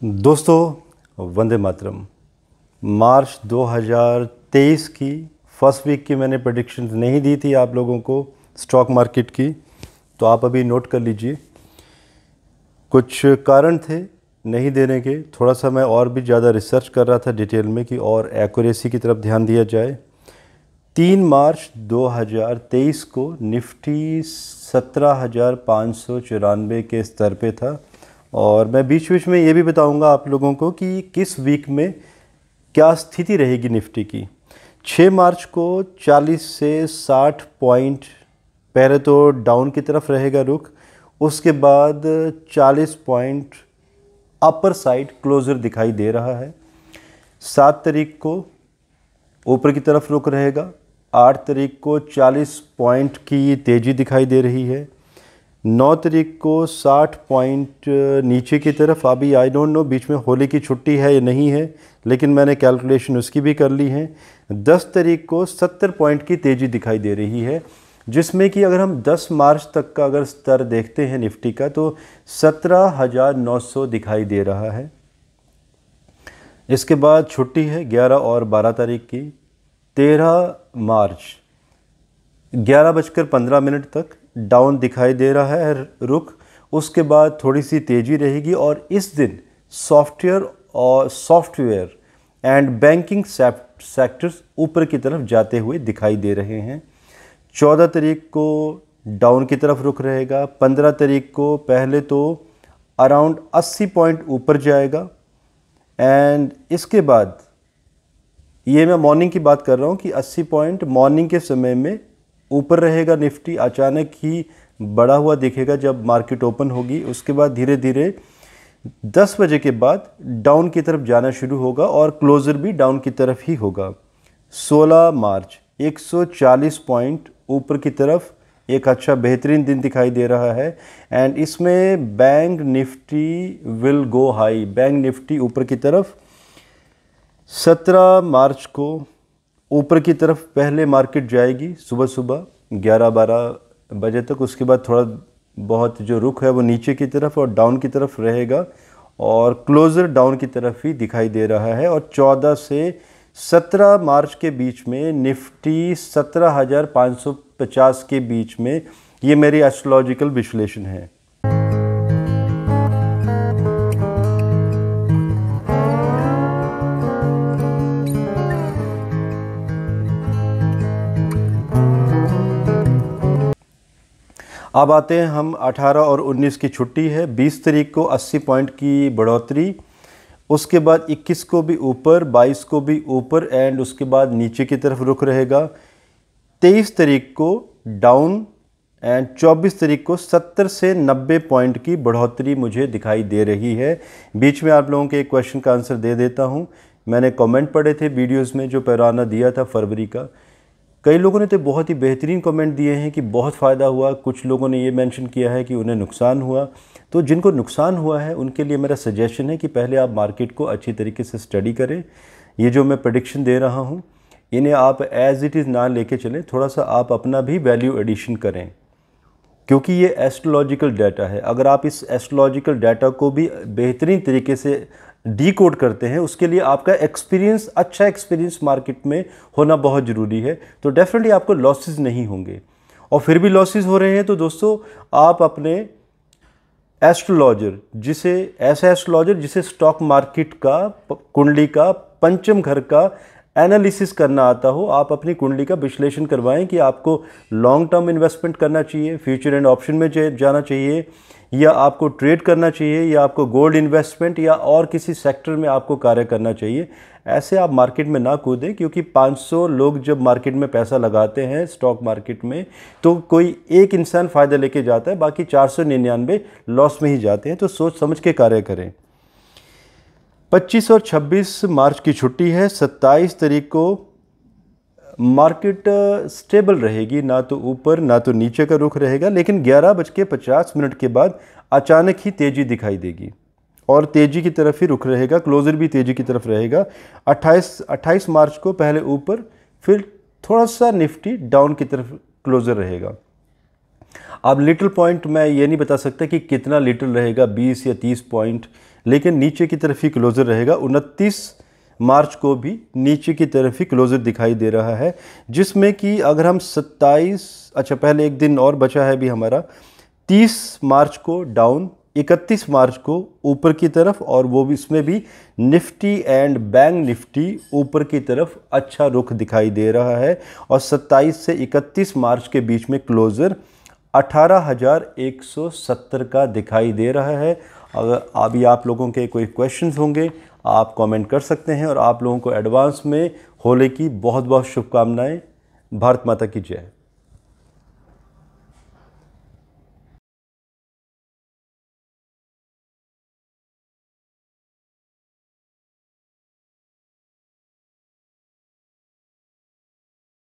दोस्तों वंदे मातरम। मार्च 2023 की first week की मैंने प्रेडिक्शन नहीं दी थी आप लोगों को स्टॉक मार्केट की, तो आप अभी नोट कर लीजिए। कुछ कारण थे नहीं देने के, थोड़ा सा मैं और भी ज़्यादा रिसर्च कर रहा था डिटेल में कि और एक्यूरेसी की तरफ ध्यान दिया जाए। 3 मार्च 2023 को निफ्टी 17,594 के स्तर पे था और मैं बीच बीच में ये भी बताऊंगा आप लोगों को कि किस वीक में क्या स्थिति रहेगी निफ्टी की। 6 मार्च को 40 से 60 पॉइंट पहले तो डाउन की तरफ रहेगा रुख, उसके बाद 40 पॉइंट अपर साइड क्लोज़र दिखाई दे रहा है। 7 तारीख को ऊपर की तरफ रुख रहेगा। 8 तारीख को 40 पॉइंट की तेज़ी दिखाई दे रही है। 9 तारीख को 60 पॉइंट नीचे की तरफ। अभी आई डोंट नो बीच में होली की छुट्टी है या नहीं है, लेकिन मैंने कैलकुलेशन उसकी भी कर ली है। 10 तारीख को 70 पॉइंट की तेज़ी दिखाई दे रही है, जिसमें कि अगर हम 10 मार्च तक का अगर स्तर देखते हैं निफ्टी का तो 17,900 दिखाई दे रहा है। इसके बाद छुट्टी है 11 और 12 तारीख की। 13 मार्च 11:15 तक डाउन दिखाई दे रहा है रुख, उसके बाद थोड़ी सी तेज़ी रहेगी और इस दिन सॉफ्टवेयर एंड बैंकिंग सेक्टर्स ऊपर की तरफ जाते हुए दिखाई दे रहे हैं। 14 तारीख को डाउन की तरफ रुख रहेगा। 15 तारीख को पहले तो अराउंड 80 पॉइंट ऊपर जाएगा एंड इसके बाद ये मैं मॉर्निंग की बात कर रहा हूँ कि 80 पॉइंट मॉर्निंग के समय में ऊपर रहेगा निफ्टी। अचानक ही बढ़ा हुआ दिखेगा जब मार्केट ओपन होगी। उसके बाद धीरे धीरे 10 बजे के बाद डाउन की तरफ जाना शुरू होगा और क्लोज़र भी डाउन की तरफ ही होगा। 16 मार्च 140 पॉइंट ऊपर की तरफ एक अच्छा बेहतरीन दिन दिखाई दे रहा है एंड इसमें bank Nifty will go high, bank Nifty ऊपर की तरफ। 17 मार्च को ऊपर की तरफ पहले मार्केट जाएगी सुबह सुबह 11-12 बजे तक। उसके बाद थोड़ा बहुत जो रुख है वो नीचे की तरफ और डाउन की तरफ रहेगा और क्लोज़र डाउन की तरफ ही दिखाई दे रहा है। और 14 से 17 मार्च के बीच में निफ्टी 17,550 के बीच में, ये मेरी एस्ट्रोलॉजिकल विश्लेषण है। अब आते हैं हम 18 और 19 की छुट्टी है। 20 तारीख को 80 पॉइंट की बढ़ोतरी, उसके बाद 21 को भी ऊपर, 22 को भी ऊपर एंड उसके बाद नीचे की तरफ रुख रहेगा। 23 तारीख को डाउन एंड 24 तारीख को 70 से 90 पॉइंट की बढ़ोतरी मुझे दिखाई दे रही है। बीच में आप लोगों के एक क्वेश्चन का आंसर दे देता हूँ। मैंने कमेंट पढ़े थे वीडियोज़ में जो पैराना दिया था फरवरी का। कई लोगों ने तो बहुत ही बेहतरीन कमेंट दिए हैं कि बहुत फ़ायदा हुआ। कुछ लोगों ने ये मेंशन किया है कि उन्हें नुकसान हुआ। तो जिनको नुकसान हुआ है उनके लिए मेरा सजेशन है कि पहले आप मार्केट को अच्छी तरीके से स्टडी करें। ये जो मैं प्रेडिक्शन दे रहा हूँ इन्हें आप एज़ इट इज़ ना लेके चलें, थोड़ा सा आप अपना भी वैल्यू एडिशन करें, क्योंकि ये एस्ट्रोलॉजिकल डाटा है। अगर आप इस एस्ट्रोलॉजिकल डाटा को भी बेहतरीन तरीके से डीकोड करते हैं, उसके लिए आपका एक्सपीरियंस, अच्छा एक्सपीरियंस मार्केट में होना बहुत ज़रूरी है। तो डेफिनेटली आपको लॉसेस नहीं होंगे। और फिर भी लॉसेस हो रहे हैं तो दोस्तों आप अपने एस्ट्रोलॉजर, ऐसा एस्ट्रोलॉजर जिसे स्टॉक मार्केट का, कुंडली का, पंचम घर का एनालिसिस करना आता हो, आप अपनी कुंडली का विश्लेषण करवाएं कि आपको लॉन्ग टर्म इन्वेस्टमेंट करना चाहिए, फ्यूचर एंड ऑप्शन में जाना चाहिए, या आपको ट्रेड करना चाहिए, या आपको गोल्ड इन्वेस्टमेंट या और किसी सेक्टर में आपको कार्य करना चाहिए। ऐसे आप मार्केट में ना कूदें, क्योंकि 500 लोग जब मार्केट में पैसा लगाते हैं स्टॉक मार्केट में तो कोई एक इंसान फ़ायदा लेके जाता है, बाकी 499 लॉस में ही जाते हैं। तो सोच समझ के कार्य करें। 25 और 26 मार्च की छुट्टी है। 27 तारीख को मार्केट स्टेबल रहेगी, ना तो ऊपर ना तो नीचे का रुख रहेगा, लेकिन 11:50 के बाद अचानक ही तेज़ी दिखाई देगी और तेज़ी की तरफ ही रुख रहेगा। क्लोज़र भी तेज़ी की तरफ रहेगा। 28 मार्च को पहले ऊपर, फिर थोड़ा सा निफ्टी डाउन की तरफ क्लोज़र रहेगा। अब लिटिल पॉइंट मैं ये नहीं बता सकता कि कितना लिटिल रहेगा, 20 या 30 पॉइंट, लेकिन नीचे की तरफ ही क्लोज़र रहेगा। 29 मार्च को भी नीचे की तरफ ही क्लोज़र दिखाई दे रहा है, जिसमें कि अगर हम 27, अच्छा पहले एक दिन और बचा है भी हमारा, 30 मार्च को डाउन, 31 मार्च को ऊपर की तरफ, और वो भी इसमें भी निफ्टी एंड बैंक निफ्टी ऊपर की तरफ अच्छा रुख दिखाई दे रहा है। और 27 से 31 मार्च के बीच में क्लोज़र 18,170 का दिखाई दे रहा है। अगर अभी आप लोगों के कोई क्वेश्चंस होंगे आप कमेंट कर सकते हैं, और आप लोगों को एडवांस में होली की बहुत बहुत शुभकामनाएं। भारत माता की जय।